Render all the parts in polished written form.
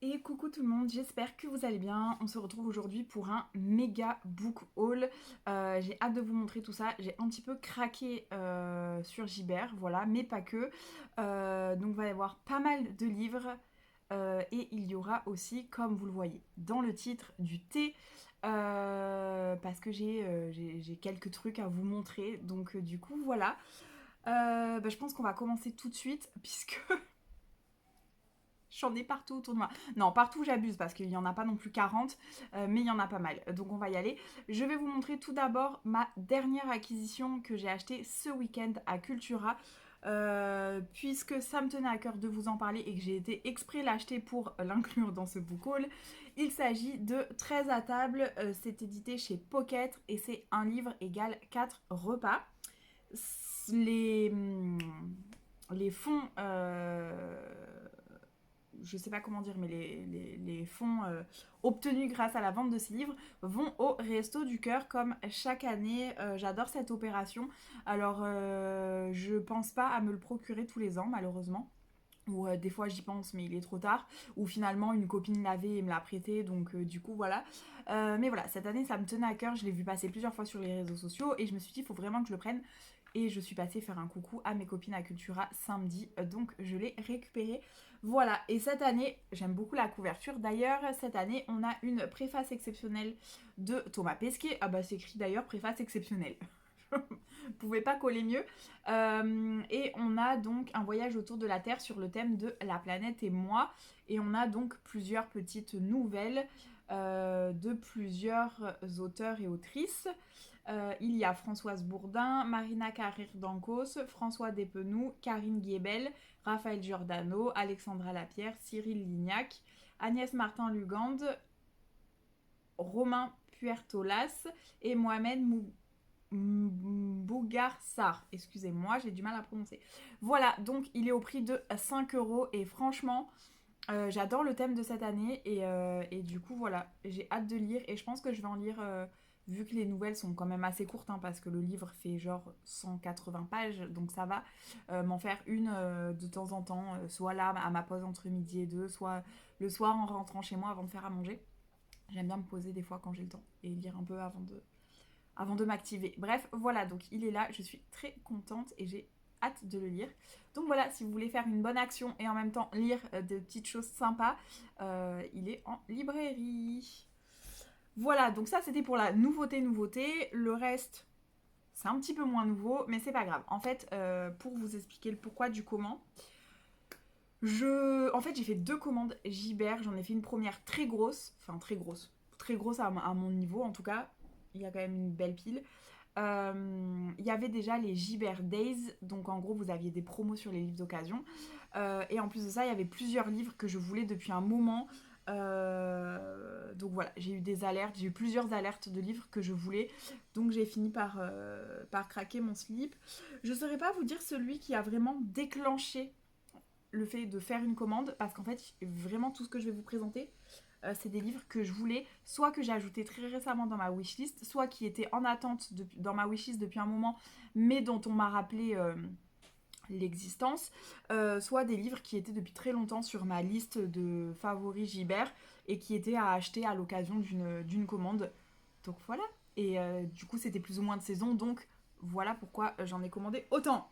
Et coucou tout le monde, j'espère que vous allez bien. On se retrouve aujourd'hui pour un méga book haul. J'ai hâte de vous montrer tout ça. J'ai un petit peu craqué sur Gibert, voilà, mais pas que. Donc il va y avoir pas mal de livres. Et il y aura aussi, comme vous le voyez dans le titre, du thé. Parce que j'ai quelques trucs à vous montrer. Donc du coup voilà. Je pense qu'on va commencer tout de suite puisque j'en ai partout autour de moi. Non, partout j'abuse parce qu'il n'y en a pas non plus 40, mais il y en a pas mal. Donc on va y aller. Je vais vous montrer tout d'abord ma dernière acquisition que j'ai achetée ce week-end à Cultura. Puisque ça me tenait à cœur de vous en parler et que j'ai été exprès l'acheter pour l'inclure dans ce book haul. Il s'agit de 13 à table. C'est édité chez Pocket et c'est un livre égal 4 repas. Les, les fonds je sais pas comment dire, mais les fonds obtenus grâce à la vente de ces livres vont au Resto du Cœur comme chaque année. J'adore cette opération. Alors, je pense pas à me le procurer tous les ans, malheureusement. Ou des fois j'y pense mais il est trop tard, ou finalement une copine l'avait et me l'a prêté, donc du coup voilà. Mais voilà, cette année ça me tenait à cœur, je l'ai vu passer plusieurs fois sur les réseaux sociaux et je me suis dit il faut vraiment que je le prenne. Et je suis passée faire un coucou à mes copines à Cultura samedi, donc je l'ai récupéré. Voilà, et cette année, j'aime beaucoup la couverture. D'ailleurs, cette année, on a une préface exceptionnelle de Thomas Pesquet. Ah bah c'est écrit d'ailleurs préface exceptionnelle. Vous pouvez pas coller mieux. Et on a donc un voyage autour de la Terre sur le thème de la planète et moi. Et on a donc plusieurs petites nouvelles de plusieurs auteurs et autrices. Il y a Françoise Bourdin, Marina Carrère d'Ancos, François Despenoux, Karine Guébel, Raphaël Giordano, Alexandra Lapierre, Cyril Lignac, Agnès Martin-Lugande, Romain Puertolas et Mohamed Bougarsar. Excusez-moi, j'ai du mal à prononcer. Voilà, donc il est au prix de 5 € et franchement, j'adore le thème de cette année et du coup voilà, j'ai hâte de lire et je pense que je vais en lire vu que les nouvelles sont quand même assez courtes parce que le livre fait genre 180 pages donc ça va m'en faire une de temps en temps, soit là à ma pause entre midi et deux, soit le soir en rentrant chez moi avant de faire à manger. J'aime bien me poser des fois quand j'ai le temps et lire un peu avant de m'activer. Bref, voilà, donc il est là, je suis très contente et j'ai hâte de le lire. Donc voilà, si vous voulez faire une bonne action et en même temps lire de petites choses sympas, il est en librairie. Voilà, donc ça c'était pour la nouveauté. Le reste, c'est un petit peu moins nouveau, mais c'est pas grave. En fait, pour vous expliquer le pourquoi du comment, en fait, j'ai fait 2 commandes Gibert. J'en ai fait une première très grosse à mon niveau en tout cas. Il y a quand même une belle pile. Il y avait déjà les Gibert Days, donc en gros vous aviez des promos sur les livres d'occasion. Et en plus de ça, il y avait plusieurs livres que je voulais depuis un moment. Donc voilà, j'ai eu des alertes, j'ai eu plusieurs alertes de livres que je voulais. Donc j'ai fini par craquer mon slip. Je ne saurais pas vous dire celui qui a vraiment déclenché le fait de faire une commande, parce qu'en fait, vraiment tout ce que je vais vous présenter, c'est des livres que je voulais, soit que j'ai ajouté très récemment dans ma wishlist, soit qui étaient en attente dans ma wishlist depuis un moment, mais dont on m'a rappelé l'existence, soit des livres qui étaient depuis très longtemps sur ma liste de favoris Gibert et qui étaient à acheter à l'occasion d'une commande. Donc voilà. Et du coup, c'était plus ou moins de saison, donc voilà pourquoi j'en ai commandé autant.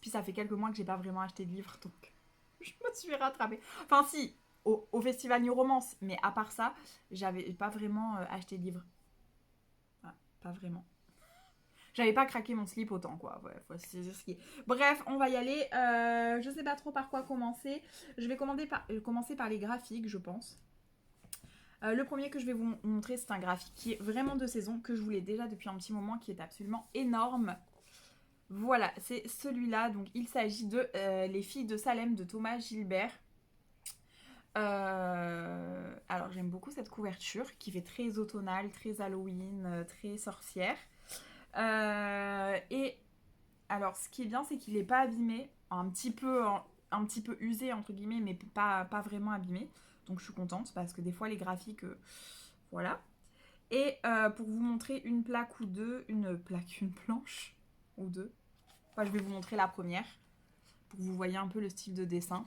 Puis ça fait quelques mois que j'ai pas vraiment acheté de livres, donc je me suis rattrapée. Enfin si, au Festival New Romance, mais à part ça, j'avais pas vraiment acheté de livres. Voilà, pas vraiment. J'avais pas craqué mon slip autant, quoi. Ouais, faut se dire ce qui est. Bref, on va y aller. Je sais pas trop par quoi commencer. Je vais commencer par les graphiques, je pense. Le premier que je vais vous montrer, c'est un graphique qui est vraiment de saison, que je voulais déjà depuis un petit moment, qui est absolument énorme. Voilà, c'est celui-là. Donc, il s'agit de Les filles de Salem de Thomas Gilbert. Alors, j'aime beaucoup cette couverture qui fait très automnale, très Halloween, très sorcière. Et alors, ce qui est bien, c'est qu'il n'est pas abîmé, un petit peu usé, entre guillemets, mais pas vraiment abîmé. Donc, je suis contente parce que des fois, les graphiques, voilà. Et pour vous montrer une plaque ou deux, une planche ou deux. Enfin, je vais vous montrer la première pour que vous voyez un peu le style de dessin.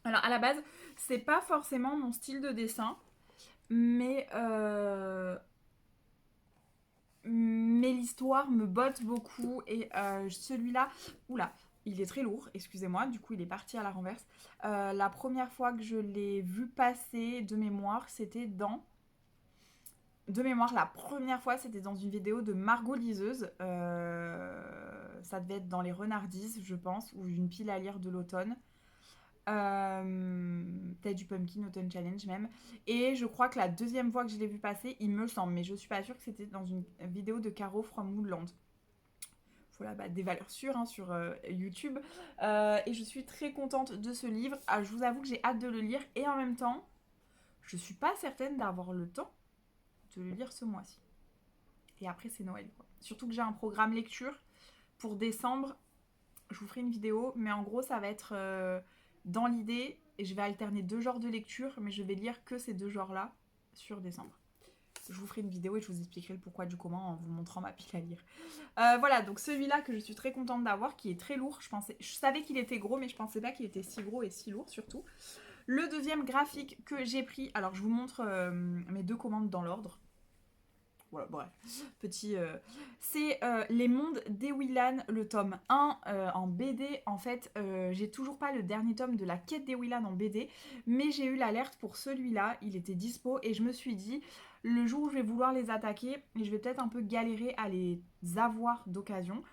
Alors à la base, c'est pas forcément mon style de dessin, mais, mais l'histoire me botte beaucoup et celui-là, oula, il est très lourd, excusez-moi, du coup il est parti à la renverse. La première fois que je l'ai vu passer de mémoire, c'était dans... De mémoire, la première fois, c'était dans une vidéo de Margot Liseuse. Ça devait être dans les Renardises, je pense, ou une pile à lire de l'automne. Peut-être du Pumpkin Autumn Challenge même. Et je crois que la deuxième fois que je l'ai vu passer, il me semble, mais je suis pas sûre que c'était dans une vidéo de Caro from Woodland. Voilà, bah, des valeurs sûres hein, sur YouTube. Et je suis très contente de ce livre. Je vous avoue que j'ai hâte de le lire. Et en même temps, je suis pas certaine d'avoir le temps de le lire ce mois-ci. Et après, c'est Noël, quoi. Surtout que j'ai un programme lecture pour décembre. Je vous ferai une vidéo, mais en gros, ça va être dans l'idée, et je vais alterner 2 genres de lecture, mais je vais lire que ces 2 genres-là sur décembre. Je vous ferai une vidéo et je vous expliquerai le pourquoi du comment en vous montrant ma pile à lire. Voilà, donc celui-là que je suis très contente d'avoir, qui est très lourd. Je savais qu'il était gros, mais je pensais pas qu'il était si gros et si lourd surtout. Le deuxième graphique que j'ai pris, alors je vous montre mes 2 commandes dans l'ordre. Voilà, bref, petit... C'est Les Mondes d'Ewilan, le tome 1 en BD. En fait, j'ai toujours pas le dernier tome de la quête d'Ewilan en BD, mais j'ai eu l'alerte pour celui-là, il était dispo, et je me suis dit, le jour où je vais vouloir les attaquer, je vais peut-être un peu galérer à les avoir d'occasion.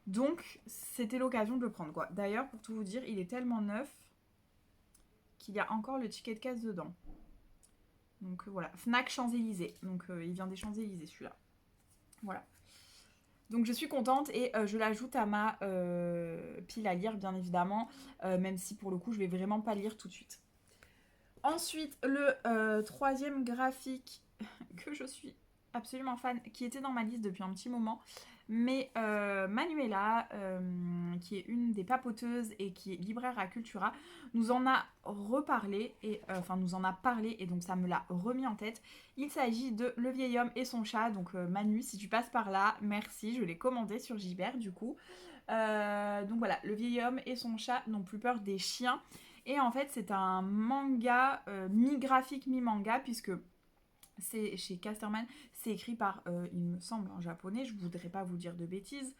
Donc, c'était l'occasion de le prendre, quoi. D'ailleurs, pour tout vous dire, il est tellement neuf qu'il y a encore le ticket de caisse dedans. Donc voilà, Fnac Champs-Élysées. Donc il vient des Champs-Élysées celui-là. Voilà. Donc je suis contente et je l'ajoute à ma pile à lire bien évidemment, même si pour le coup je vais vraiment pas lire tout de suite. Ensuite, le troisième graphique que je suis absolument fan, qui était dans ma liste depuis un petit moment, mais Manuela, qui est une des papoteuses et qui est libraire à Cultura, nous en a reparlé, et enfin nous en a parlé, et donc ça me l'a remis en tête. Il s'agit de Le vieil homme et son chat, donc Manu, si tu passes par là, merci, je l'ai commandé sur Gibert du coup. Donc voilà, Le vieil homme et son chat n'ont plus peur des chiens. Et en fait, c'est un manga mi-graphique, mi-manga, puisque c'est chez Casterman, c'est écrit par, il me semble, en japonais, je voudrais pas vous dire de bêtises.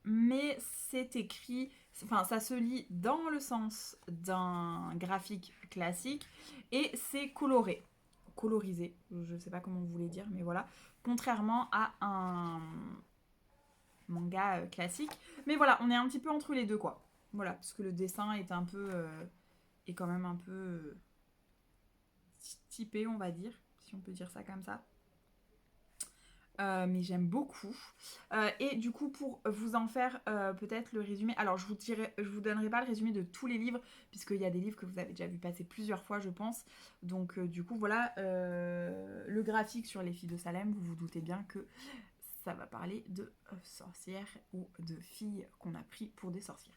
Mais c'est écrit, enfin ça se lit dans le sens d'un graphique classique et c'est coloré, colorisé, je sais pas comment vous voulez dire, mais voilà, contrairement à un manga classique. Mais voilà, on est un petit peu entre les deux quoi. Voilà, parce que le dessin est un peu, est quand même un peu typé, on va dire, si on peut dire ça comme ça. Mais j'aime beaucoup. Et du coup, pour vous en faire peut-être le résumé, alors je vous donnerai pas le résumé de tous les livres, puisqu'il y a des livres que vous avez déjà vu passer plusieurs fois, je pense. Donc du coup, voilà, le graphique sur les filles de Salem, vous vous doutez bien que ça va parler de sorcières ou de filles qu'on a pris pour des sorcières.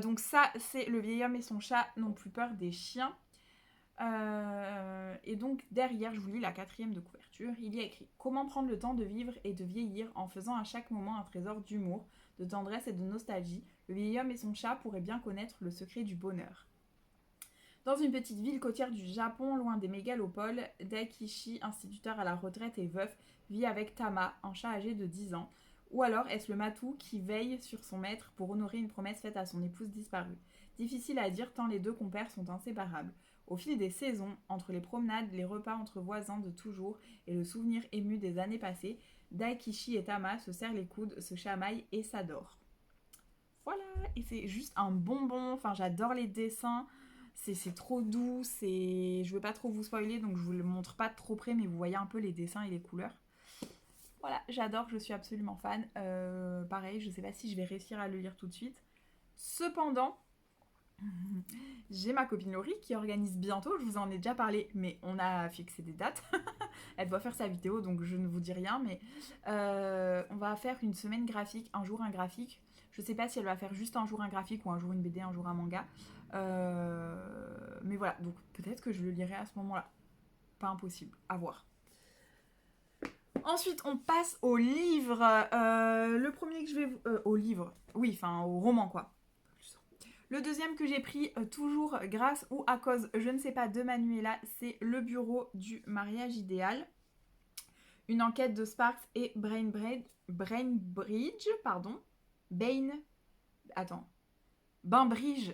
Donc ça, c'est Le vieil homme et son chat n'ont plus peur des chiens. Et donc derrière, je vous lis la 4e de couverture, il y a écrit « Comment prendre le temps de vivre et de vieillir en faisant à chaque moment un trésor d'humour, de tendresse et de nostalgie, le vieil homme et son chat pourraient bien connaître le secret du bonheur. » Dans une petite ville côtière du Japon, loin des mégalopoles, Daikishi, instituteur à la retraite et veuf, vit avec Tama, un chat âgé de 10 ans. Ou alors est-ce le matou qui veille sur son maître pour honorer une promesse faite à son épouse disparue. Difficile à dire tant les deux compères sont inséparables. Au fil des saisons, entre les promenades, les repas entre voisins de toujours et le souvenir ému des années passées, Daikishi et Tama se serrent les coudes, se chamaillent et s'adorent. Voilà, et c'est juste un bonbon, enfin j'adore les dessins, c'est trop doux, je vais pas trop vous spoiler donc je vous le montre pas de trop près mais vous voyez un peu les dessins et les couleurs. Voilà, j'adore, je suis absolument fan. Pareil, je sais pas si je vais réussir à le lire tout de suite. Cependant, j'ai ma copine Laurie qui organise bientôt, je vous en ai déjà parlé, mais on a fixé des dates. Elle doit faire sa vidéo, donc je ne vous dis rien, mais on va faire une semaine graphique, un jour un graphique. Je sais pas si elle va faire juste un jour un graphique ou un jour une BD, un jour un manga. Mais voilà, donc peut-être que je le lirai à ce moment-là. Pas impossible, à voir. Ensuite, on passe au livre. Le premier que je vais... au livre, oui, enfin au roman quoi. Le deuxième que j'ai pris, toujours grâce ou à cause, je ne sais pas, de Manuela, c'est Le bureau du mariage idéal. Une enquête de Sparks et Bainbridge, pardon. Bainbridge,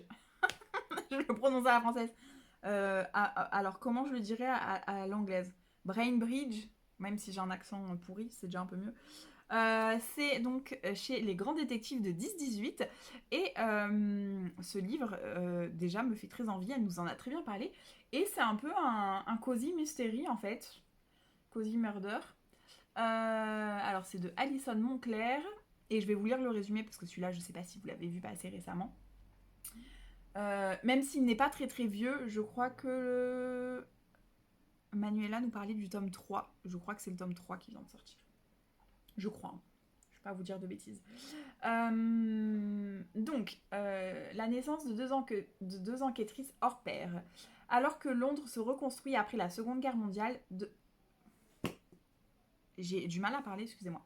je le prononce à la française. Alors, comment je le dirais à l'anglaise? Brainbridge, même si j'ai un accent pourri, c'est déjà un peu mieux. C'est donc chez les grands détectives de 10-18 et ce livre déjà me fait très envie, elle nous en a très bien parlé et c'est un peu un cozy mystery en fait, cozy murder. Alors c'est de Alison Moncler et je vais vous lire le résumé parce que celui-là je sais pas si vous l'avez vu passer récemment. Même s'il n'est pas très très vieux, je crois que Manuela nous parlait du tome 3. Je crois que c'est le tome 3 qui vient de sortir. Je crois. Hein. Je ne vais pas vous dire de bêtises. La naissance de deux enquêtrices hors pair. Alors que Londres se reconstruit après la Seconde Guerre mondiale... J'ai du mal à parler, excusez-moi.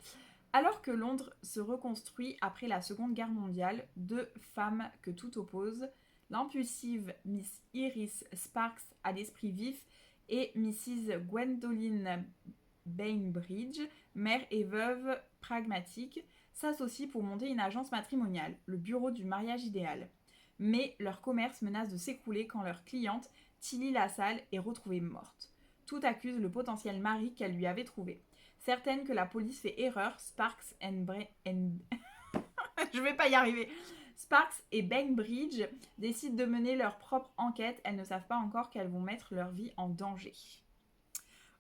Alors que Londres se reconstruit après la Seconde Guerre mondiale, deux femmes que tout oppose, l'impulsive Miss Iris Sparks à l'esprit vif et Mrs. Gwendoline Bainbridge, mère et veuve pragmatique, s'associent pour monter une agence matrimoniale, le bureau du mariage idéal. Mais leur commerce menace de s'écrouler quand leur cliente, Tilly Lassalle, est retrouvée morte. Tout accuse le potentiel mari qu'elle lui avait trouvé. Certaine que la police fait erreur, Sparks je vais pas y arriver. Sparks et Bainbridge décident de mener leur propre enquête. Elles ne savent pas encore qu'elles vont mettre leur vie en danger.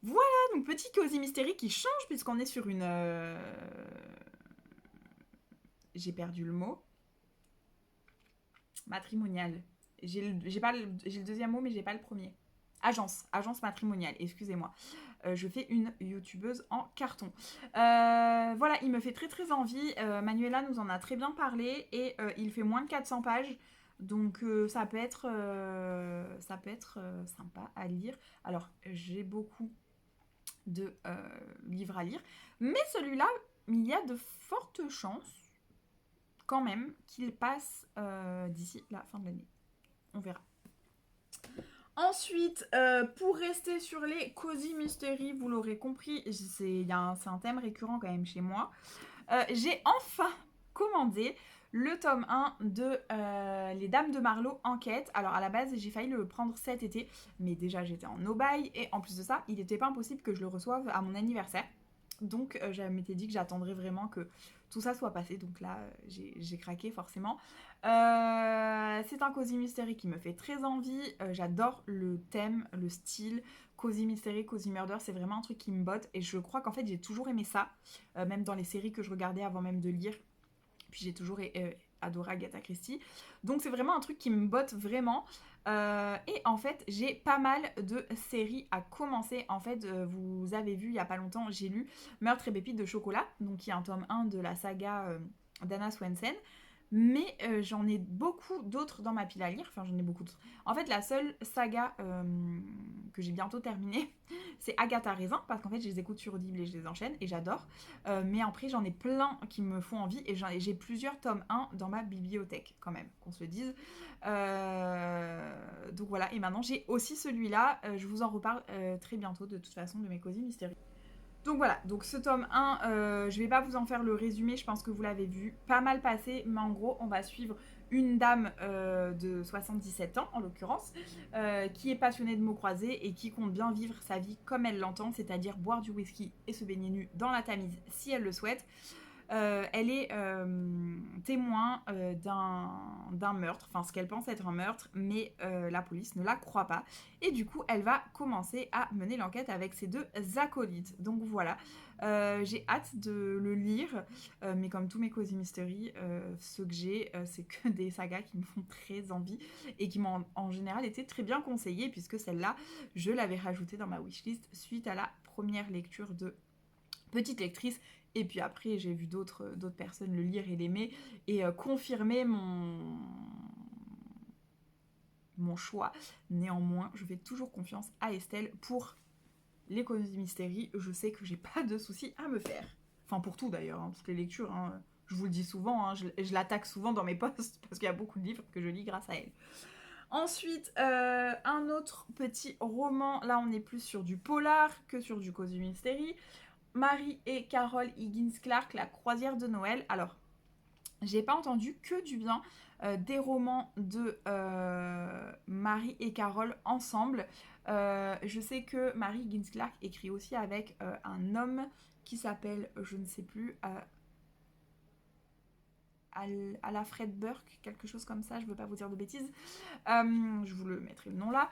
Voilà, donc petit cozy mystery qui change puisqu'on est sur une... J'ai perdu le mot. Matrimoniale. J'ai le deuxième mot mais j'ai pas le premier. Agence matrimoniale, excusez-moi. Je fais une youtubeuse en carton. Voilà, il me fait très très envie. Manuela nous en a très bien parlé et il fait moins de 400 pages. Donc ça peut être sympa à lire. Alors, j'ai beaucoup de livres à lire. Mais celui-là, il y a de fortes chances quand même qu'il passe d'ici la fin de l'année. On verra. Ensuite, pour rester sur les cozy mystery, vous l'aurez compris, c'est un thème récurrent quand même chez moi. J'ai enfin commandé le tome 1 de Les Dames de Marlowe Enquête. Alors à la base, j'ai failli le prendre cet été, mais déjà j'étais en no-buy et en plus de ça, il n'était pas impossible que je le reçoive à mon anniversaire. Donc je m'étais dit que j'attendrais vraiment que tout ça soit passé. Donc là, j'ai craqué forcément. C'est un cozy mystery qui me fait très envie. J'adore le thème, le style. Cozy mystery, cozy murder, c'est vraiment un truc qui me botte. Et je crois qu'en fait, j'ai toujours aimé ça. Même dans les séries que je regardais avant même de lire. Puis j'ai toujours adoré Agatha Christie. Donc c'est vraiment un truc qui me botte vraiment. Et en fait, j'ai pas mal de séries à commencer. En fait, vous avez vu il y a pas longtemps, j'ai lu Meurtre et pépites de chocolat, donc qui est un tome 1 de la saga d'Anna Swensen. Mais j'en ai beaucoup d'autres dans ma pile à lire. Enfin, j'en ai beaucoup d'autres. En fait, la seule saga que j'ai bientôt terminée, c'est Agatha Raisin, parce qu'en fait, je les écoute sur Audible et je les enchaîne, et j'adore. Mais après, j'en ai plein qui me font envie, et j'ai plusieurs tomes 1 dans ma bibliothèque, quand même, qu'on se le dise. Donc voilà, et maintenant, j'ai aussi celui-là. Je vous en reparle très bientôt, de toute façon, de mes cozy mystérieux. Donc voilà, donc ce tome 1, je vais pas vous en faire le résumé, je pense que vous l'avez vu, pas mal passé, mais en gros, on va suivre une dame de 77 ans, en l'occurrence, qui est passionnée de mots croisés et qui compte bien vivre sa vie comme elle l'entend, c'est-à-dire boire du whisky et se baigner nue dans la Tamise si elle le souhaite. Elle est témoin d'un meurtre, enfin ce qu'elle pense être un meurtre, mais la police ne la croit pas. Et du coup, elle va commencer à mener l'enquête avec ses deux acolytes. Donc voilà, j'ai hâte de le lire, mais comme tous mes cozy mystery, ceux que j'ai, c'est que des sagas qui me font très envie et qui m'ont en général été très bien conseillées, puisque celle-là, je l'avais rajoutée dans ma wishlist suite à la première lecture de Petite lectrice. Et puis après, j'ai vu d'autres personnes le lire et l'aimer et confirmer mon choix. Néanmoins, je fais toujours confiance à Estelle pour les cozy mystery. Je sais que j'ai pas de soucis à me faire. Enfin, pour tout d'ailleurs, hein, toutes les lectures. Hein. Je vous le dis souvent, hein, je l'attaque souvent dans mes posts parce qu'il y a beaucoup de livres que je lis grâce à elle. Ensuite, un autre petit roman, là on est plus sur du polar que sur du cosy mystery. Mary et Carol Higgins Clark, La croisière de Noël. Alors, j'ai pas entendu que du bien des romans de Mary et Carol ensemble. Je sais que Mary Higgins Clark écrit aussi avec un homme qui s'appelle, je ne sais plus, à la Fred Burke, quelque chose comme ça, je veux pas vous dire de bêtises. Je vous le mettrai le nom là.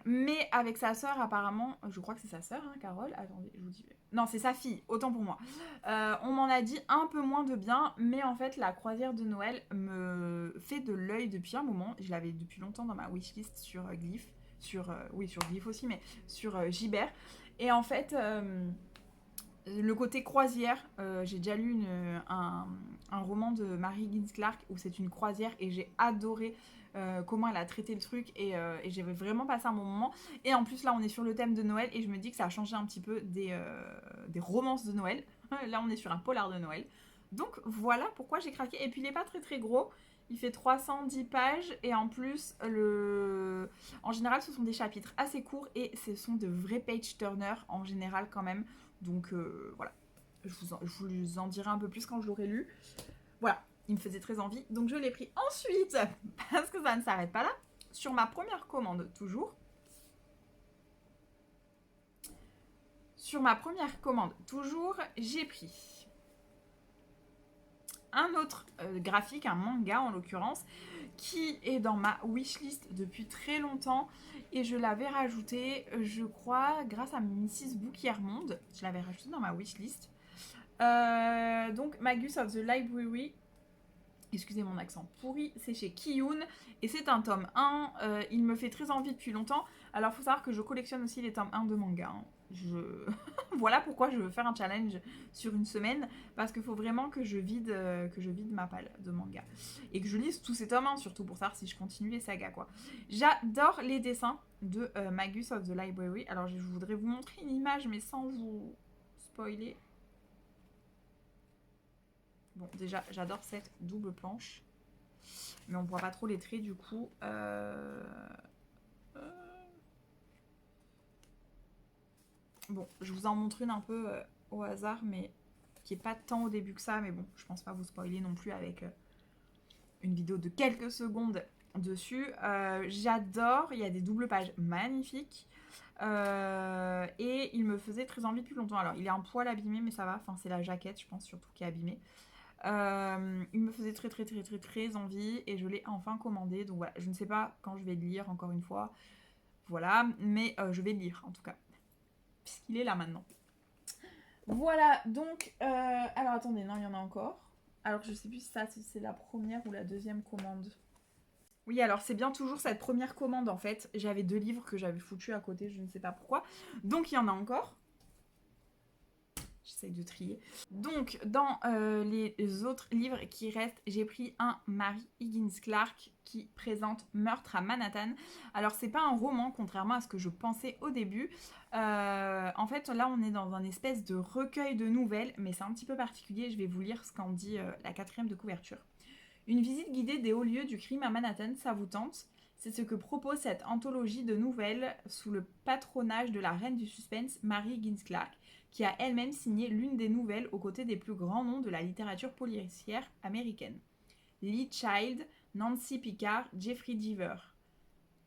Mais avec sa sœur, apparemment, je crois que c'est sa sœur, hein, Carole. Attendez, je vous dis. Non, c'est sa fille, autant pour moi. On m'en a dit un peu moins de bien, mais en fait, la croisière de Noël me fait de l'œil depuis un moment. Je l'avais depuis longtemps dans ma wishlist sur Glyph. Oui, sur Glyph aussi, mais sur Gibert. Et en fait. Le côté croisière, j'ai déjà lu un roman de Mary Higgins Clark où c'est une croisière et j'ai adoré comment elle a traité le truc et j'ai vraiment passé un bon moment. Et en plus là on est sur le thème de Noël et je me dis que ça a changé un petit peu des romances de Noël. Là on est sur un polar de Noël. Donc voilà pourquoi j'ai craqué. Et puis il n'est pas très très gros. Il fait 310 pages et en plus, en général, ce sont des chapitres assez courts et ce sont de vrais page-turners en général quand même. Donc voilà, je vous en dirai un peu plus quand je l'aurai lu. Voilà, il me faisait très envie, donc je l'ai pris ensuite, parce que ça ne s'arrête pas là, sur ma première commande toujours. Sur ma première commande toujours, j'ai pris un autre graphique, un manga en l'occurrence, qui est dans ma wishlist depuis très longtemps et je l'avais rajouté, je crois, grâce à Mrs. Boukiermonde. Je l'avais rajouté dans ma wishlist. Donc, Magus of the Library. Excusez mon accent pourri, c'est chez Kiyun et c'est un tome 1. Il me fait très envie depuis longtemps. Alors, il faut savoir que je collectionne aussi les tomes 1 de manga. Hein. Voilà pourquoi je veux faire un challenge sur une semaine, parce qu'il faut vraiment que je vide ma palle de manga et que je lise tous ces tomes, hein, surtout pour savoir si je continue les sagas quoi. J'adore les dessins de Magus of the Library. Alors je voudrais vous montrer une image mais sans vous spoiler. Bon déjà j'adore cette double planche, mais on voit pas trop les traits du coup. Bon, je vous en montre une un peu au hasard, mais qui est pas tant au début que ça, mais bon, je pense pas vous spoiler non plus avec une vidéo de quelques secondes dessus. J'adore, il y a des doubles pages magnifiques. Et il me faisait très envie depuis longtemps. Alors, il est un poil abîmé, mais ça va. Enfin, c'est la jaquette, je pense, surtout qui est abîmée. Il me faisait très envie et je l'ai enfin commandé. Donc voilà, je ne sais pas quand je vais le lire, encore une fois. Voilà, mais je vais le lire en tout cas. Puisqu'il est là maintenant. Voilà, donc... alors attendez, non, il y en a encore. Alors je sais plus si ça c'est la première ou la deuxième commande. Oui, alors c'est bien toujours cette première commande en fait. J'avais 2 livres que j'avais foutus à côté, je ne sais pas pourquoi. Donc il y en a encore. J'essaye de trier. Donc, dans les autres livres qui restent, j'ai pris un Mary Higgins Clark qui présente Meurtre à Manhattan. Alors, c'est pas un roman, contrairement à ce que je pensais au début. En fait, là, on est dans un espèce de recueil de nouvelles, mais c'est un petit peu particulier. Je vais vous lire ce qu'en dit la 4e de couverture. Une visite guidée des hauts lieux du crime à Manhattan, ça vous tente ? C'est ce que propose cette anthologie de nouvelles sous le patronage de la reine du suspense, Mary Higgins Clark, qui a elle-même signé l'une des nouvelles aux côtés des plus grands noms de la littérature policière américaine. Lee Child, Nancy Picard, Jeffrey Deaver.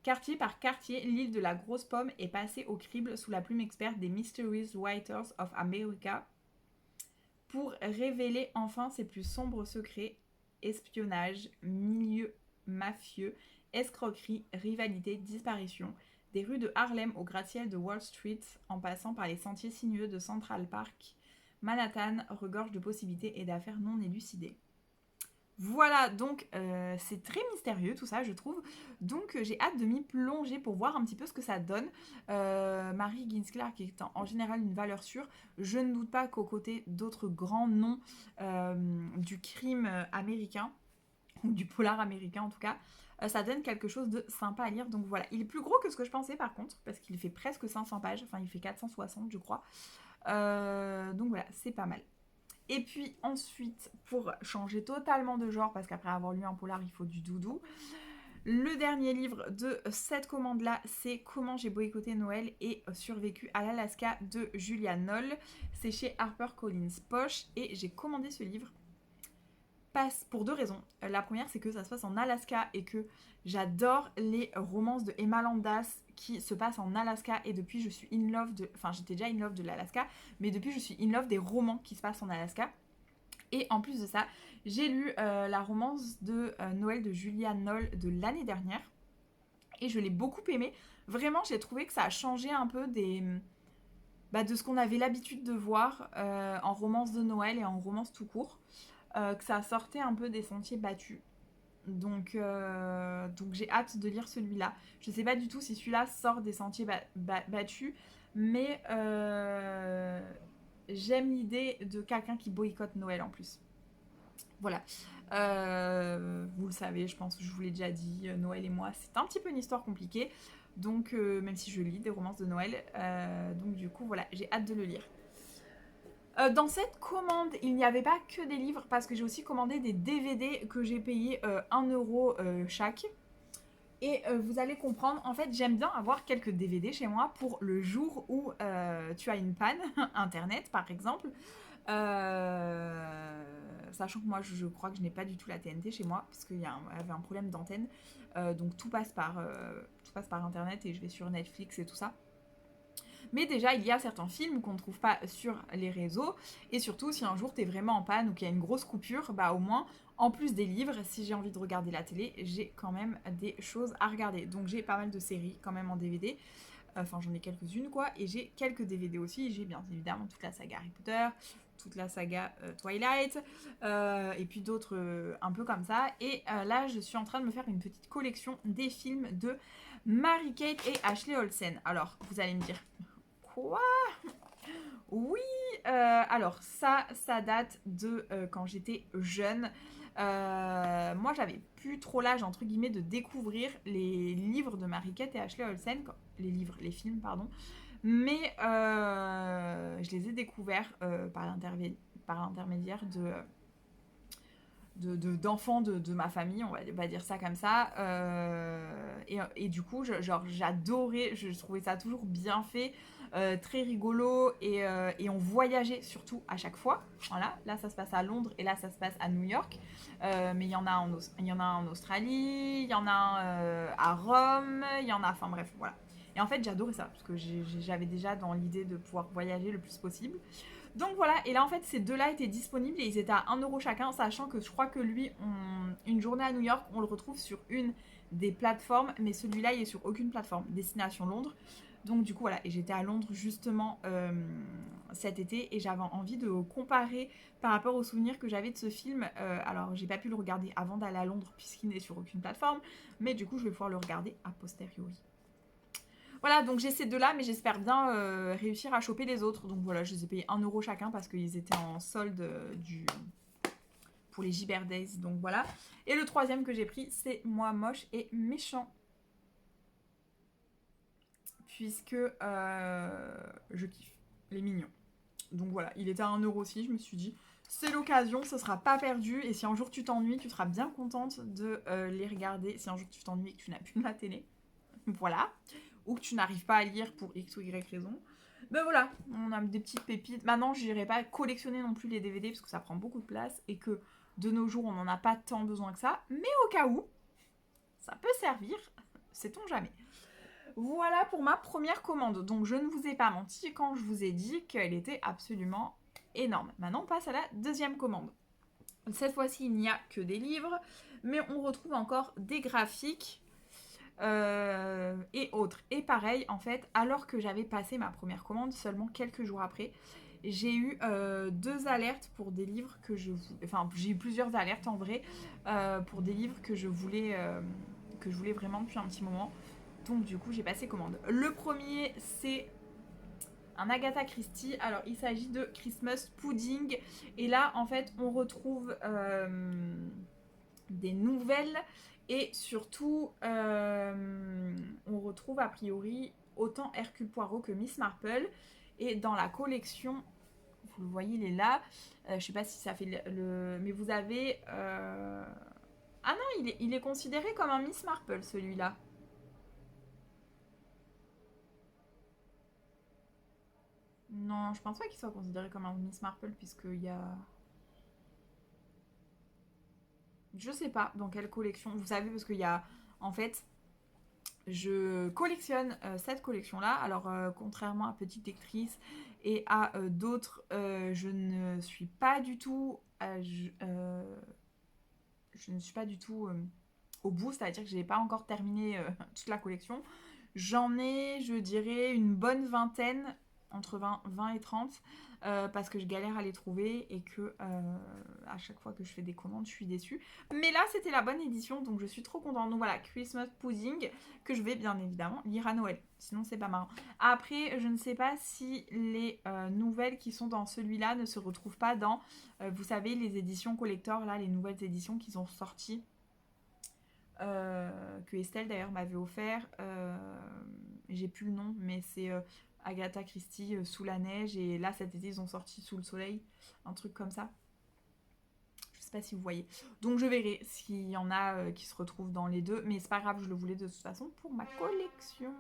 Quartier par quartier, l'île de la Grosse Pomme est passée au crible sous la plume experte des Mysterious Writers of America pour révéler enfin ses plus sombres secrets, espionnage, milieu mafieux, escroquerie, rivalité, disparition, des rues de Harlem au gratte-ciel de Wall Street, en passant par les sentiers sinueux de Central Park, Manhattan regorge de possibilités et d'affaires non élucidées. Voilà, donc c'est très mystérieux tout ça, je trouve. Donc j'ai hâte de m'y plonger pour voir un petit peu ce que ça donne. Mary Higgins Clark est en général une valeur sûre. Je ne doute pas qu'aux côtés d'autres grands noms du crime américain, ou du polar américain en tout cas, ça donne quelque chose de sympa à lire. Donc voilà, il est plus gros que ce que je pensais par contre, parce qu'il fait presque 500 pages, enfin il fait 460 je crois. Donc voilà, c'est pas mal. Et puis ensuite, pour changer totalement de genre, parce qu'après avoir lu un polar, il faut du doudou, le dernier livre de cette commande-là, c'est Comment j'ai boycotté Noël et survécu à l'Alaska de Julia Knoll. C'est chez HarperCollins Poche et j'ai commandé ce livre pour deux raisons. La première, c'est que ça se passe en Alaska et que j'adore les romances de Emma Landas qui se passent en Alaska et depuis je suis in love de... Enfin, j'étais déjà in love de l'Alaska, mais depuis je suis in love des romans qui se passent en Alaska. Et en plus de ça, j'ai lu la romance de Noël de Julia Knoll de l'année dernière et je l'ai beaucoup aimée. Vraiment, j'ai trouvé que ça a changé un peu de ce qu'on avait l'habitude de voir en romance de Noël et en romance tout court. Que ça sortait un peu des sentiers battus. Donc j'ai hâte de lire celui-là. Je sais pas du tout si celui-là sort des sentiers battus, mais j'aime l'idée de quelqu'un qui boycotte Noël en plus. Voilà. Vous le savez, je pense que je vous l'ai déjà dit, Noël et moi, c'est un petit peu une histoire compliquée. Donc même si je lis des romances de Noël, donc du coup voilà, j'ai hâte de le lire. Dans cette commande, il n'y avait pas que des livres parce que j'ai aussi commandé des DVD que j'ai payé 1€ chaque. Et vous allez comprendre, en fait, j'aime bien avoir quelques DVD chez moi pour le jour où tu as une panne, internet par exemple. Sachant que moi, je crois que je n'ai pas du tout la TNT chez moi parce qu'il y avait un problème d'antenne. Donc tout passe par internet et je vais sur Netflix et tout ça. Mais déjà, il y a certains films qu'on ne trouve pas sur les réseaux. Et surtout, si un jour t'es vraiment en panne ou qu'il y a une grosse coupure, bah au moins, en plus des livres, si j'ai envie de regarder la télé, j'ai quand même des choses à regarder. Donc j'ai pas mal de séries quand même en DVD. Enfin, j'en ai quelques-unes quoi. Et j'ai quelques DVD aussi. J'ai bien évidemment toute la saga Harry Potter, toute la saga Twilight, et puis d'autres un peu comme ça. Et là, je suis en train de me faire une petite collection des films de Mary-Kate et Ashley Olsen. Alors, vous allez me dire... Quoi? Oui, alors ça date de quand j'étais jeune. Moi, j'avais plus trop l'âge, entre guillemets, de découvrir les livres de Mary-Kate et Ashley Olsen. Les films, pardon. Mais je les ai découverts par l'intermédiaire d'enfants de ma famille, on va dire ça comme ça. Et du coup, j'adorais, je trouvais ça toujours bien fait. Très rigolo et on voyageait surtout à chaque fois. Voilà, là ça se passe à Londres et là ça se passe à New York. Mais il y en a en Australie, il y en a un à Rome, il y en a, enfin bref, voilà. Et en fait j'adorais ça parce que j'avais déjà dans l'idée de pouvoir voyager le plus possible. Donc voilà, et là en fait ces deux-là étaient disponibles et ils étaient à 1€ chacun, sachant que je crois que lui, une journée à New York, on le retrouve sur une des plateformes, mais celui-là il est sur aucune plateforme, Destination Londres. Donc du coup voilà, et j'étais à Londres justement cet été et j'avais envie de comparer par rapport aux souvenirs que j'avais de ce film. Alors j'ai pas pu le regarder avant d'aller à Londres puisqu'il n'est sur aucune plateforme, mais du coup je vais pouvoir le regarder a posteriori. Voilà, donc j'ai ces deux-là, mais j'espère bien réussir à choper les autres. Donc voilà, je les ai payés 1€ chacun parce qu'ils étaient en solde pour les Gibert Days. Donc voilà. Et le troisième que j'ai pris, c'est Moi moche et méchant. Puisque je kiffe les mignons. Donc voilà, il était à 1€ aussi, je me suis dit, c'est l'occasion, ce sera pas perdu, et si un jour tu t'ennuies, tu seras bien contente de les regarder, si un jour tu t'ennuies et que tu n'as plus la télé, voilà, ou que tu n'arrives pas à lire pour X ou Y raison. Ben voilà, on a des petites pépites. Maintenant, je n'irai pas collectionner non plus les DVD, parce que ça prend beaucoup de place, et que de nos jours, on n'en a pas tant besoin que ça, mais au cas où, ça peut servir, sait-on jamais. Voilà pour ma première commande. Donc je ne vous ai pas menti quand je vous ai dit qu'elle était absolument énorme. Maintenant on passe à la deuxième commande. Cette fois-ci il n'y a que des livres, mais on retrouve encore des graphiques et autres. Et pareil en fait, alors que j'avais passé ma première commande, seulement quelques jours après, j'ai eu 2 alertes pour des livres que je voulais... Enfin j'ai eu plusieurs alertes en vrai pour des livres que je voulais vraiment depuis un petit moment. Donc du coup j'ai passé commande. Le premier c'est un Agatha Christie. Alors il s'agit de Christmas Pudding. Et là en fait on retrouve des nouvelles. Et surtout on retrouve a priori autant Hercule Poirot que Miss Marple. Et dans la collection, vous le voyez, il est là. Je sais pas si ça fait mais vous avez... Ah non, il est considéré comme un Miss Marple, celui-là. Non, je pense pas qu'il soit considéré comme un Miss Marple, puisqu'il y a... Je sais pas dans quelle collection. Vous savez, parce qu'il y a... En fait, je collectionne cette collection-là. Alors, contrairement à Petite Lectrice et à d'autres, je ne suis pas du tout... je ne suis pas du tout au bout, c'est-à-dire que je n'ai pas encore terminé toute la collection. J'en ai, je dirais, une bonne vingtaine, entre 20 et 30, parce que je galère à les trouver et que à chaque fois que je fais des commandes, je suis déçue. Mais là, c'était la bonne édition, donc je suis trop contente. Donc voilà, Christmas Pudding, que je vais bien évidemment lire à Noël. Sinon, c'est pas marrant. Après, je ne sais pas si les nouvelles qui sont dans celui-là ne se retrouvent pas dans, vous savez, les éditions collector, là, les nouvelles éditions qui sont sorties. Que Estelle d'ailleurs m'avait offert. J'ai plus le nom, mais c'est Agatha Christie sous la neige. Et là, cet été, ils ont sorti Sous le soleil, un truc comme ça. Je sais pas si vous voyez. Donc je verrai s'il y en a qui se retrouvent dans les deux. Mais c'est pas grave, je le voulais de toute façon pour ma collection.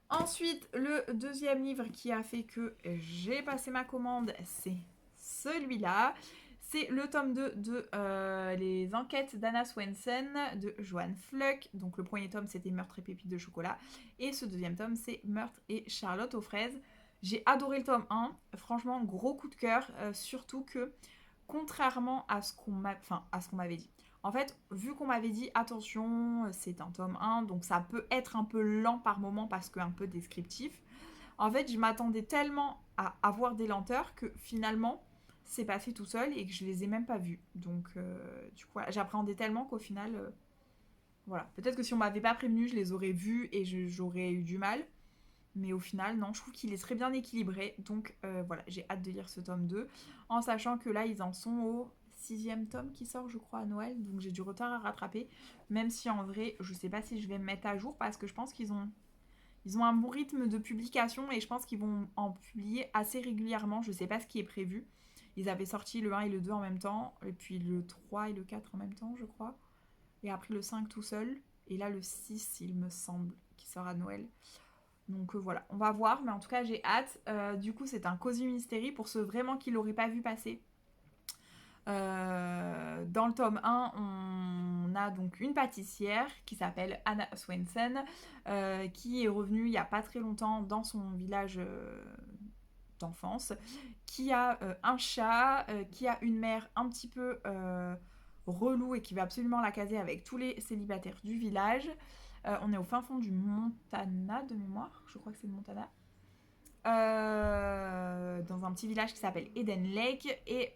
Ensuite, le deuxième livre qui a fait que j'ai passé ma commande, c'est celui-là. C'est le tome 2 de Les enquêtes d'Anna Swenson de Joanne Fluck. Donc le premier tome, c'était Meurtre et pépites de chocolat. Et ce deuxième tome, c'est Meurtre et Charlotte aux fraises. J'ai adoré le tome 1. Franchement, gros coup de cœur. Surtout que, contrairement à ce qu'on m'avait dit. En fait, vu qu'on m'avait dit, attention, c'est un tome 1, donc ça peut être un peu lent par moment parce qu'un peu descriptif. En fait, je m'attendais tellement à avoir des lenteurs que finalement, c'est passé tout seul et que je les ai même pas vus. Donc, du coup, voilà, j'appréhendais tellement qu'au final, voilà. Peut-être que si on m'avait pas prévenu, je les aurais vus et j'aurais eu du mal. Mais au final, non, je trouve qu'il est très bien équilibré. Donc, voilà, j'ai hâte de lire ce tome 2. En sachant que là, ils en sont au 6e tome qui sort, je crois, à Noël. Donc, j'ai du retard à rattraper. Même si, en vrai, je sais pas si je vais me mettre à jour parce que je pense qu'ils ont un bon rythme de publication et je pense qu'ils vont en publier assez régulièrement. Je sais pas ce qui est prévu. Ils avaient sorti le 1 et le 2 en même temps, et puis le 3 et le 4 en même temps, je crois. Et après le 5 tout seul. Et là, le 6, il me semble, qui sort à Noël. Donc voilà, on va voir, mais en tout cas, j'ai hâte. Du coup, c'est un Cozy Mystery pour ceux vraiment qui l'auraient pas vu passer. Dans le tome 1, on a donc une pâtissière qui s'appelle Anna Swenson, qui est revenue il n'y a pas très longtemps dans son village d'enfance, qui a un chat, qui a une mère un petit peu relou et qui va absolument la caser avec tous les célibataires du village. On est au fin fond du Montana de mémoire, je crois que c'est le Montana. Dans un petit village qui s'appelle Eden Lake et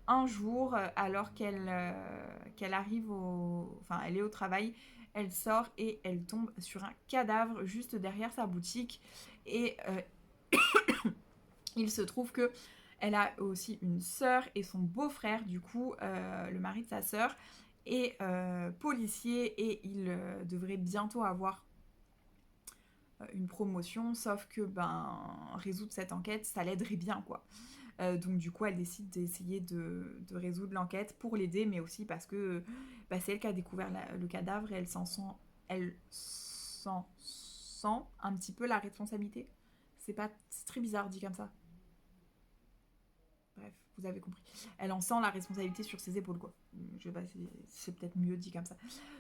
un jour alors qu'elle arrive enfin elle est au travail, elle sort et elle tombe sur un cadavre juste derrière sa boutique et il se trouve que elle a aussi une sœur et son beau-frère, du coup le mari de sa sœur est policier et il devrait bientôt avoir une promotion, sauf que résoudre cette enquête, ça l'aiderait bien, quoi. Donc du coup, elle décide d'essayer de résoudre l'enquête pour l'aider, mais aussi parce que c'est elle qui a découvert le cadavre et elle s'en sent un petit peu la responsabilité. C'est très bizarre dit comme ça. Bref, vous avez compris. Elle en sent la responsabilité sur ses épaules, quoi. Je sais pas, c'est peut-être mieux dit comme ça.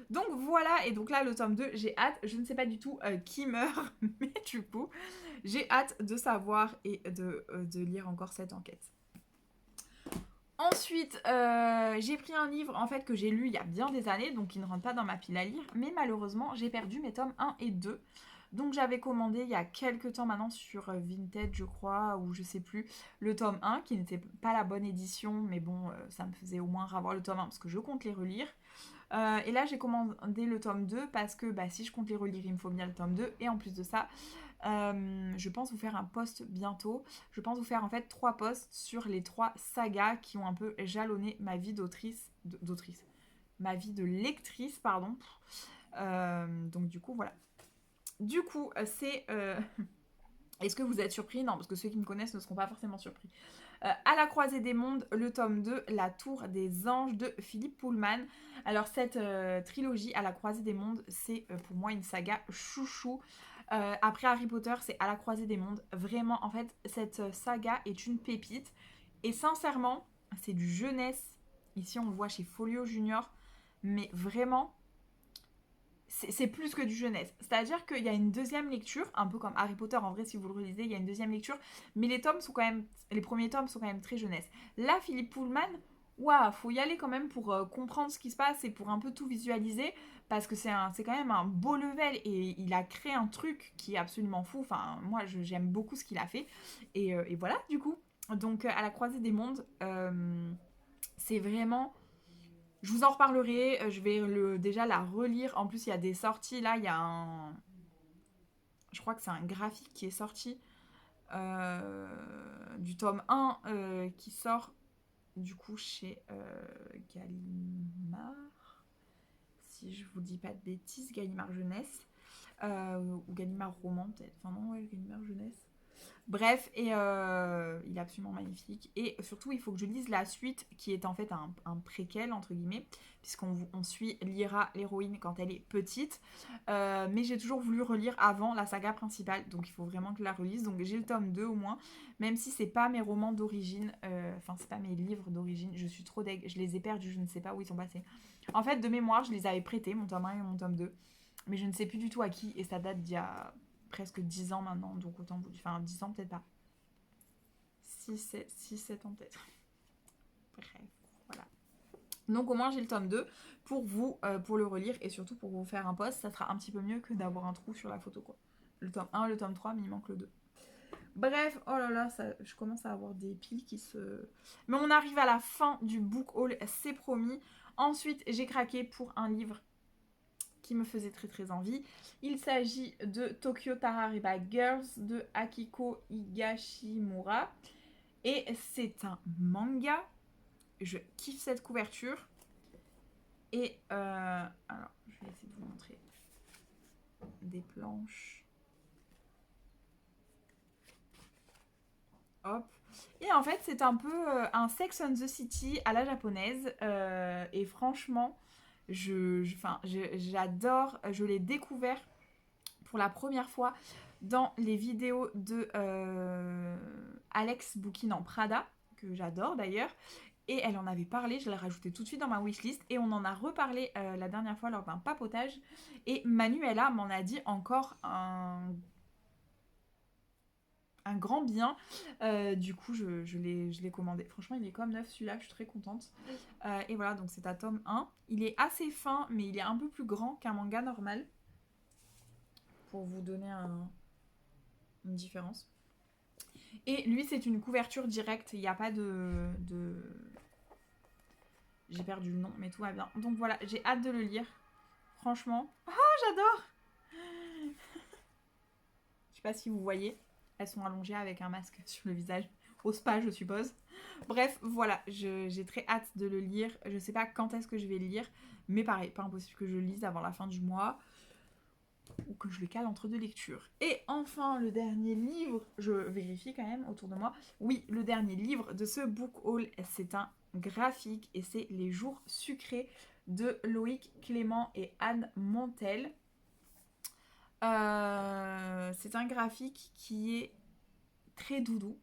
Donc voilà, et donc là, le tome 2, j'ai hâte. Je ne sais pas du tout qui meurt, mais du coup, j'ai hâte de savoir et de lire encore cette enquête. Ensuite, j'ai pris un livre en fait que j'ai lu il y a bien des années, donc il ne rentre pas dans ma pile à lire, mais malheureusement, j'ai perdu mes tomes 1 et 2. Donc j'avais commandé il y a quelques temps maintenant sur Vinted, je crois, ou je sais plus, le tome 1, qui n'était pas la bonne édition, mais bon, ça me faisait au moins avoir le tome 1 parce que je compte les relire. Et là, j'ai commandé le tome 2 parce que si je compte les relire, il me faut bien le tome 2. Et en plus de ça, je pense vous faire un post bientôt. Je pense vous faire en fait 3 posts sur les 3 sagas qui ont un peu jalonné ma vie ma vie de lectrice, pardon. Donc du coup, voilà. Du coup, c'est Est-ce que vous êtes surpris? Non, parce que ceux qui me connaissent ne seront pas forcément surpris. À la croisée des mondes, le tome 2, La Tour des Anges de Philippe Pullman. Alors cette trilogie, À la croisée des mondes, c'est pour moi une saga chouchou. Après Harry Potter, c'est À la croisée des mondes. Vraiment, en fait, cette saga est une pépite. Et sincèrement, c'est du jeunesse. Ici, on le voit chez Folio Junior. Mais vraiment, c'est plus que du jeunesse. C'est-à-dire qu'il y a une deuxième lecture, un peu comme Harry Potter, en vrai, si vous le relisez, il y a une deuxième lecture, mais les tomes sont quand même, les premiers tomes sont quand même très jeunesse. Là, Philippe Pullman, waouh, faut y aller quand même pour comprendre ce qui se passe et pour un peu tout visualiser, parce que c'est quand même un beau level et il a créé un truc qui est absolument fou. Enfin, moi, j'aime beaucoup ce qu'il a fait. Et voilà, du coup. Donc, à la croisée des mondes, c'est vraiment je vous en reparlerai, je vais déjà la relire. En plus, il y a des sorties. Là, il y a un. Je crois que c'est un graphique qui est sorti du tome 1 qui sort du coup chez Gallimard. Si je vous dis pas de bêtises, Gallimard Jeunesse. Ou Gallimard Roman, peut-être. Enfin, non, ouais, Gallimard Jeunesse. Bref, et il est absolument magnifique. Et surtout, il faut que je lise la suite, qui est en fait un préquel, entre guillemets, puisqu'on suit Lyra, l'héroïne, quand elle est petite. Mais j'ai toujours voulu relire avant la saga principale, donc il faut vraiment que je la relise. Donc j'ai le tome 2 au moins, même si c'est pas mes romans d'origine, enfin c'est pas mes livres d'origine, je suis trop deg, je les ai perdus, je ne sais pas où ils sont passés. En fait, de mémoire, je les avais prêtés, mon tome 1 et mon tome 2, mais je ne sais plus du tout à qui, et ça date d'il y a presque 10 ans maintenant, donc autant vous dire. Enfin, 10 ans peut-être pas. 6 7 ans peut-être. Bref, voilà. Donc au moins j'ai le tome 2 pour vous, pour le relire et surtout pour vous faire un post. Ça sera un petit peu mieux que d'avoir un trou sur la photo, quoi. Le tome 1, le tome 3, mais il manque le 2. Bref, oh là là, je commence à avoir des piles qui se... Mais on arrive à la fin du book haul, c'est promis. Ensuite, j'ai craqué pour un livre qui me faisait très très envie. Il s'agit de Tokyo Tarareba Girls de Akiko Higashimura. Et c'est un manga. Je kiffe cette couverture. Et alors, je vais essayer de vous montrer des planches. Hop. Et en fait, c'est un peu un Sex and the City à la japonaise. Et franchement, j'adore. Je l'ai découvert pour la première fois dans les vidéos de Alex Bouquin en Prada, que j'adore d'ailleurs. Et elle en avait parlé, je l'ai rajouté tout de suite dans ma wishlist. Et on en a reparlé la dernière fois lors d'un papotage. Et Manuela m'en a dit encore un grand bien. Du coup, je l'ai commandé. Franchement, il est comme neuf celui-là, je suis très contente. Et voilà, donc c'est à tome 1. Il est assez fin, mais il est un peu plus grand qu'un manga normal. Pour vous donner une différence. Et lui, c'est une couverture directe. Il n'y a pas de... J'ai perdu le nom, mais tout va bien. Donc voilà, j'ai hâte de le lire. Franchement. Oh, j'adore. Je sais pas si vous voyez. Elles sont allongées avec un masque sur le visage. Au spa, je suppose. Bref, voilà. J'ai très hâte de le lire. Je sais pas quand est-ce que je vais le lire. Mais pareil, pas impossible que je le lise avant la fin du mois. Ou que je le cale entre deux lectures. Et enfin, le dernier livre, je vérifie quand même autour de moi. Oui, le dernier livre de ce book haul, c'est un graphique et c'est Les Jours Sucrés de Loïc Clément et Anne Montel. C'est un graphique qui est très doudou,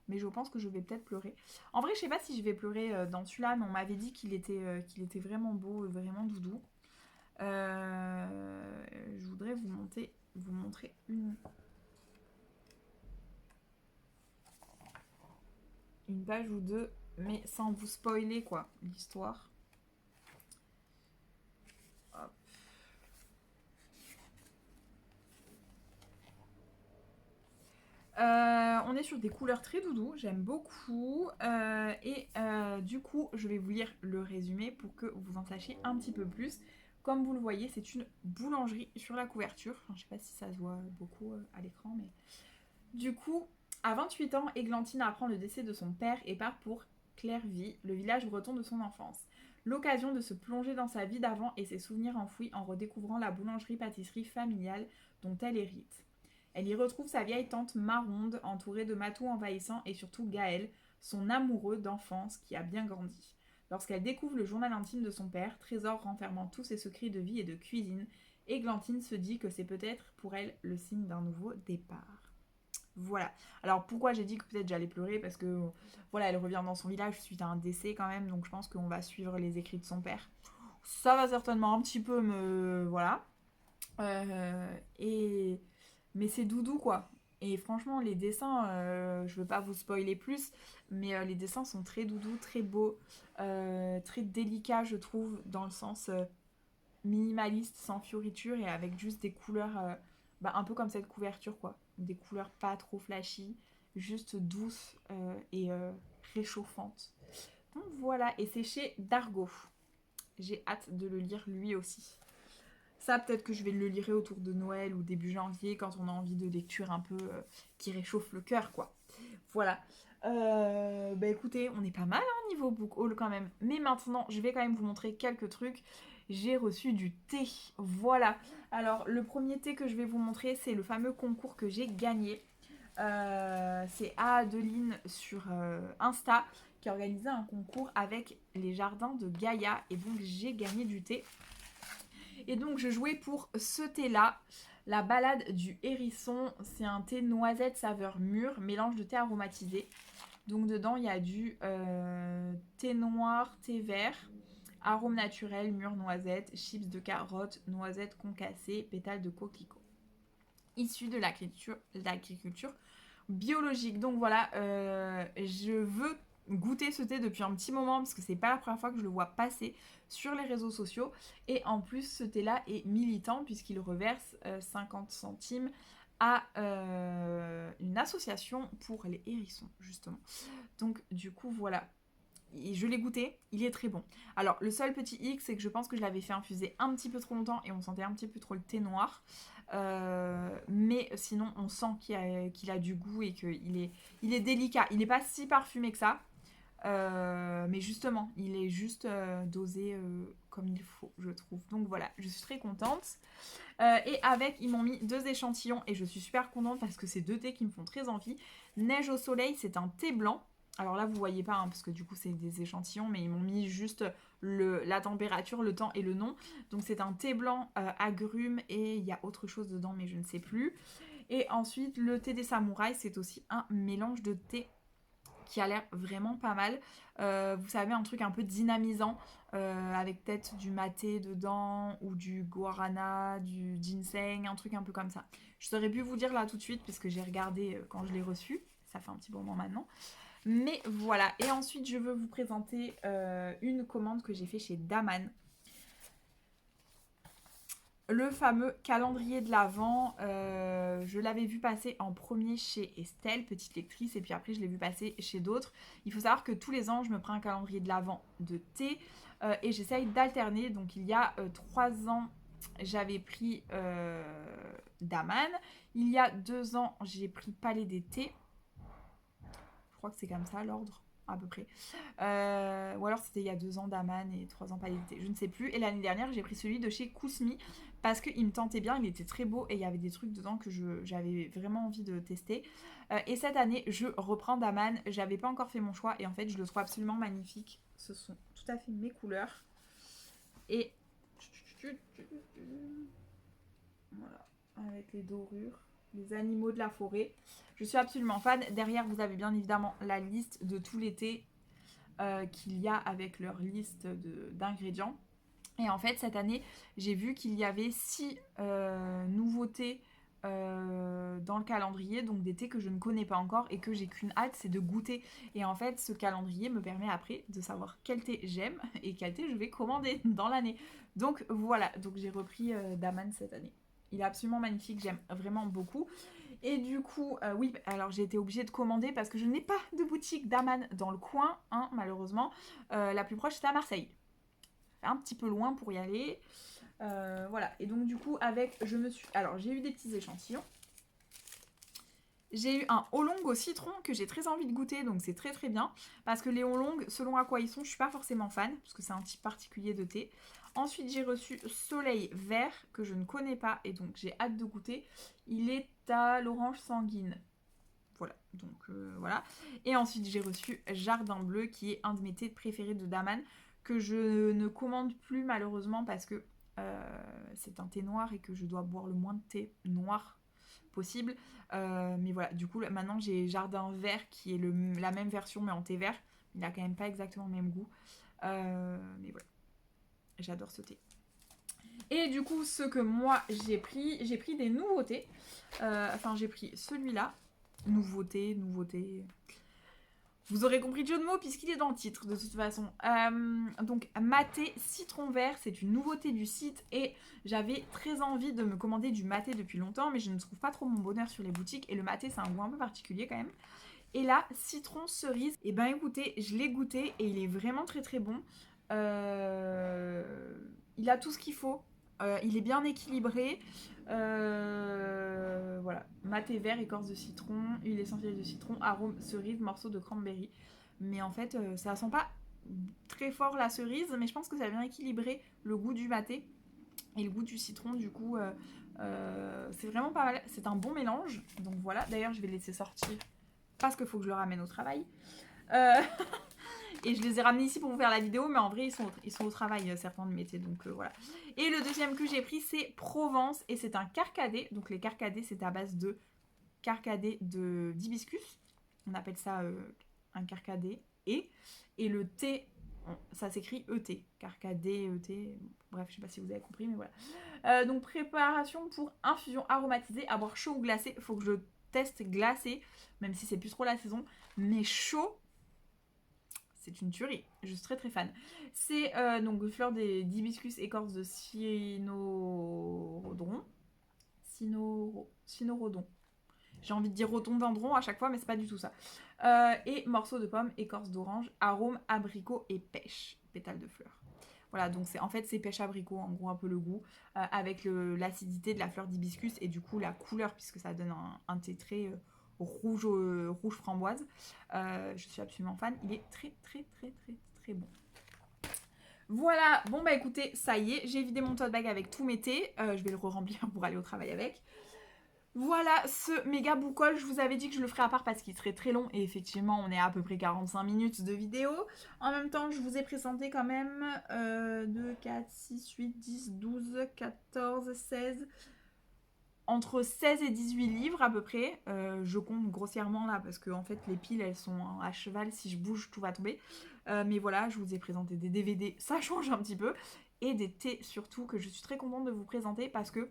mais je pense que je vais peut-être pleurer. En vrai, je sais pas si je vais pleurer dans celui-là, mais on m'avait dit qu'il était vraiment beau, vraiment doudou. Je voudrais vous montrer une page ou deux, mais sans vous spoiler quoi, l'histoire. Hop. On est sur des couleurs très doudou, j'aime beaucoup. Du coup, je vais vous lire le résumé pour que vous en sachiez un petit peu plus. Comme vous le voyez, c'est une boulangerie sur la couverture. Enfin, je sais pas si ça se voit beaucoup à l'écran, mais... Du coup, à 28 ans, Églantine apprend le décès de son père et part pour Clairvy, le village breton de son enfance. L'occasion de se plonger dans sa vie d'avant et ses souvenirs enfouis en redécouvrant la boulangerie-pâtisserie familiale dont elle hérite. Elle y retrouve sa vieille tante Maronde, entourée de matous envahissants et surtout Gaël, son amoureux d'enfance qui a bien grandi. Lorsqu'elle découvre le journal intime de son père, trésor renfermant tous ses secrets de vie et de cuisine, Églantine se dit que c'est peut-être pour elle le signe d'un nouveau départ. Voilà. Alors pourquoi j'ai dit que peut-être j'allais pleurer, parce que voilà, elle revient dans son village suite à un décès quand même, donc je pense qu'on va suivre les écrits de son père. Ça va certainement un petit peu me... Voilà. Et... Mais c'est doudou quoi. Et franchement, les dessins, je veux pas vous spoiler plus, mais les dessins sont très doudous, très beaux, très délicats, je trouve, dans le sens minimaliste, sans fioriture et avec juste des couleurs, un peu comme cette couverture, quoi. Des couleurs pas trop flashy, juste douces et réchauffantes. Donc voilà, et c'est chez Dargo. J'ai hâte de le lire lui aussi. Ça, peut-être que je vais le lire autour de Noël ou début janvier, quand on a envie de lecture un peu qui réchauffe le cœur, quoi. Voilà. Écoutez, on est pas mal niveau book haul quand même. Mais maintenant, je vais quand même vous montrer quelques trucs. J'ai reçu du thé. Voilà. Alors, le premier thé que je vais vous montrer, c'est le fameux concours que j'ai gagné. C'est Adeline sur Insta qui a organisé un concours avec les jardins de Gaïa. Et donc, j'ai gagné du thé. Et donc, je jouais pour ce thé-là. La balade du hérisson. C'est un thé noisette saveur mûre, mélange de thé aromatisé. Donc, dedans, il y a du thé noir, thé vert, arôme naturel, mûre noisette, chips de carottes, noisettes concassées, pétales de coquelicot. Issu de l'agriculture biologique. Donc voilà, je veux goûter ce thé depuis un petit moment parce que c'est pas la première fois que je le vois passer sur les réseaux sociaux. Et en plus, ce thé-là est militant puisqu'il reverse 50 centimes à une association pour les hérissons, justement. Donc du coup, voilà. Et je l'ai goûté, il est très bon. Alors, le seul petit hic, c'est que je pense que je l'avais fait infuser un petit peu trop longtemps et on sentait un petit peu trop le thé noir. Mais sinon, on sent qu'il a du goût et qu'il est délicat. Il n'est pas si parfumé que ça. Mais justement, il est juste dosé comme il faut, je trouve. Donc voilà, je suis très contente. Et avec, ils m'ont mis 2 échantillons et je suis super contente parce que c'est 2 thés qui me font très envie. Neige au soleil, c'est un thé blanc. Alors là, vous voyez pas, parce que du coup, c'est des échantillons, mais ils m'ont mis juste la température, le temps et le nom. Donc c'est un thé blanc agrumes et il y a autre chose dedans, mais je ne sais plus. Et ensuite, le thé des samouraïs, c'est aussi un mélange de thé qui a l'air vraiment pas mal. Vous savez, un truc un peu dynamisant, avec peut-être du maté dedans, ou du guarana, du ginseng, un truc un peu comme ça. Je saurais plus vous dire là tout de suite, parce que j'ai regardé quand je l'ai reçu. Ça fait un petit moment maintenant. Mais voilà, et ensuite je veux vous présenter une commande que j'ai fait chez Daman. Le fameux calendrier de l'Avent, je l'avais vu passer en premier chez Estelle, petite lectrice, et puis après je l'ai vu passer chez d'autres. Il faut savoir que tous les ans, je me prends un calendrier de l'Avent de thé et j'essaye d'alterner. Donc il y a 3 ans, j'avais pris Daman. Il y a 2 ans, j'ai pris Palais des Thés. Je crois que c'est comme ça l'ordre, à peu près. Ou alors c'était il y a 2 ans Daman et 3 ans Palais des Thés, je ne sais plus. Et l'année dernière, j'ai pris celui de chez Kousmi parce qu'il me tentait bien, il était très beau et il y avait des trucs dedans que j'avais vraiment envie de tester. Et cette année, je reprends Daman. J'avais pas encore fait mon choix et en fait, je le trouve absolument magnifique. Ce sont tout à fait mes couleurs. Et voilà, avec les dorures, les animaux de la forêt. Je suis absolument fan. Derrière, vous avez bien évidemment la liste de tous les thés qu'il y a avec leur liste d'ingrédients. Et en fait, cette année, j'ai vu qu'il y avait 6 nouveautés dans le calendrier, donc des thés que je ne connais pas encore et que j'ai qu'une hâte, c'est de goûter. Et en fait, ce calendrier me permet après de savoir quel thé j'aime et quel thé je vais commander dans l'année. Donc voilà, donc j'ai repris Daman cette année. Il est absolument magnifique, j'aime vraiment beaucoup. Et du coup, oui, alors j'ai été obligée de commander parce que je n'ai pas de boutique Daman dans le coin, hein, malheureusement. La plus proche, c'est à Marseille. Un petit peu loin pour y aller. Voilà. Et donc, du coup, alors, j'ai eu des petits échantillons. J'ai eu un oolong au citron que j'ai très envie de goûter, donc c'est très très bien. Parce que les oolong, selon à quoi ils sont, je suis pas forcément fan, parce que c'est un type particulier de thé. Ensuite, j'ai reçu Soleil Vert, que je ne connais pas, et donc j'ai hâte de goûter. Il est à l'orange sanguine. Voilà, donc voilà. Et ensuite, j'ai reçu Jardin Bleu, qui est un de mes thés préférés de Daman, que je ne commande plus malheureusement parce que c'est un thé noir et que je dois boire le moins de thé noir possible. Mais voilà, du coup, maintenant j'ai Jardin Vert, qui est la même version, mais en thé vert. Il n'a quand même pas exactement le même goût. Mais voilà, j'adore ce thé. Et du coup, ce que moi j'ai pris des nouveautés. Enfin, j'ai pris celui-là. Nouveauté. Vous aurez compris le jeu de mots puisqu'il est dans le titre de toute façon. Donc maté citron vert, c'est une nouveauté du site et j'avais très envie de me commander du maté depuis longtemps, mais je ne trouve pas trop mon bonheur sur les boutiques et le maté c'est un goût un peu particulier quand même. Et là, citron cerise, et ben écoutez, je l'ai goûté et il est vraiment très très bon. Il a tout ce qu'il faut. Il est bien équilibré. Voilà. Mat et vert, écorce de citron, huile essentielle de citron, arôme cerise, morceau de cranberry. Mais en fait, ça sent pas très fort la cerise, mais je pense que ça vient équilibrer le goût du maté et le goût du citron. Du coup, c'est vraiment pas mal. C'est un bon mélange. Donc voilà. D'ailleurs, je vais le laisser sortir parce qu'il faut que je le ramène au travail. Et je les ai ramenés ici pour vous faire la vidéo, mais en vrai, ils sont au travail, certains de mes thés, donc voilà. Et le deuxième que j'ai pris, c'est Provence, et c'est un carcadé. Donc les carcadés, c'est à base de carcadé d'hibiscus. On appelle ça un carcadé. Et le thé, ça s'écrit ET. Carcadé, ET, bref, je sais pas si vous avez compris, mais voilà. Donc préparation pour infusion aromatisée, à boire chaud ou glacé. Il faut que je teste glacé, même si c'est plus trop la saison. Mais chaud, c'est une tuerie, je suis très très fan. C'est donc fleurs d'hibiscus, écorce de cynorhodon. Cynorhodon. J'ai envie de dire rhododendron à chaque fois, mais c'est pas du tout ça. Et morceaux de pomme, écorce d'orange, arôme abricot et pêche, pétales de fleurs. Voilà, donc en fait c'est pêche abricot, en gros un peu le goût, avec l'acidité de la fleur d'hibiscus et du coup la couleur, puisque ça donne un thé très rouge framboise. Je suis absolument fan, il est très très très très très bon. Voilà, bon bah écoutez, ça y est, j'ai vidé mon tote bag avec tous mes thés, je vais le re-remplir pour aller au travail avec. Voilà ce méga boucol, je vous avais dit que je le ferais à part parce qu'il serait très long et effectivement on est à peu près 45 minutes de vidéo. En même temps je vous ai présenté quand même 2, 4, 6, 8, 10, 12, 14, 16... Entre 16 et 18 livres à peu près. Je compte grossièrement là parce que en fait les piles elles sont à cheval, si je bouge tout va tomber. Mais voilà, je vous ai présenté des DVD, ça change un petit peu. Et des thés surtout que je suis très contente de vous présenter parce que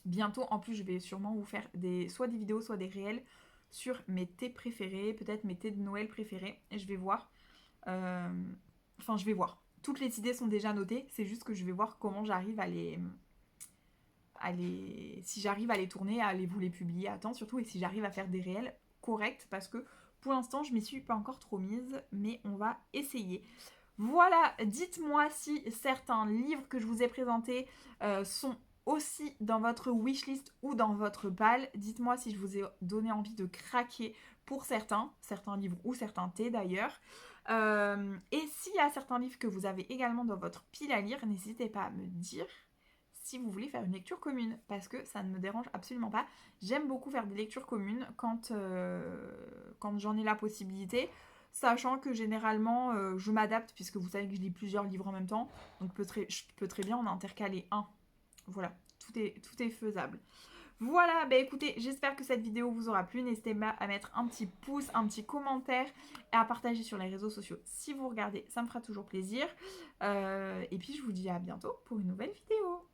bientôt, en plus, je vais sûrement vous faire soit des vidéos, soit des réels sur mes thés préférés, peut-être mes thés de Noël préférés. Et je vais voir. Enfin, je vais voir. Toutes les idées sont déjà notées. C'est juste que je vais voir comment j'arrive si j'arrive à les tourner, à vous les publier à temps surtout. Et si j'arrive à faire des réels corrects. Parce que pour l'instant, je m'y suis pas encore trop mise. Mais on va essayer. Voilà, dites-moi si certains livres que je vous ai présentés sont aussi dans votre wishlist ou dans votre pal. Dites-moi si je vous ai donné envie de craquer pour certains livres ou certains thés d'ailleurs. Et s'il y a certains livres que vous avez également dans votre pile à lire, n'hésitez pas à me dire si vous voulez faire une lecture commune, parce que ça ne me dérange absolument pas. J'aime beaucoup faire des lectures communes quand j'en ai la possibilité, sachant que généralement je m'adapte, puisque vous savez que je lis plusieurs livres en même temps, donc je peux très bien en intercaler un. Voilà, tout est faisable. Voilà, bah écoutez, j'espère que cette vidéo vous aura plu. N'hésitez pas à mettre un petit pouce, un petit commentaire et à partager sur les réseaux sociaux si vous regardez, ça me fera toujours plaisir. Et puis je vous dis à bientôt pour une nouvelle vidéo.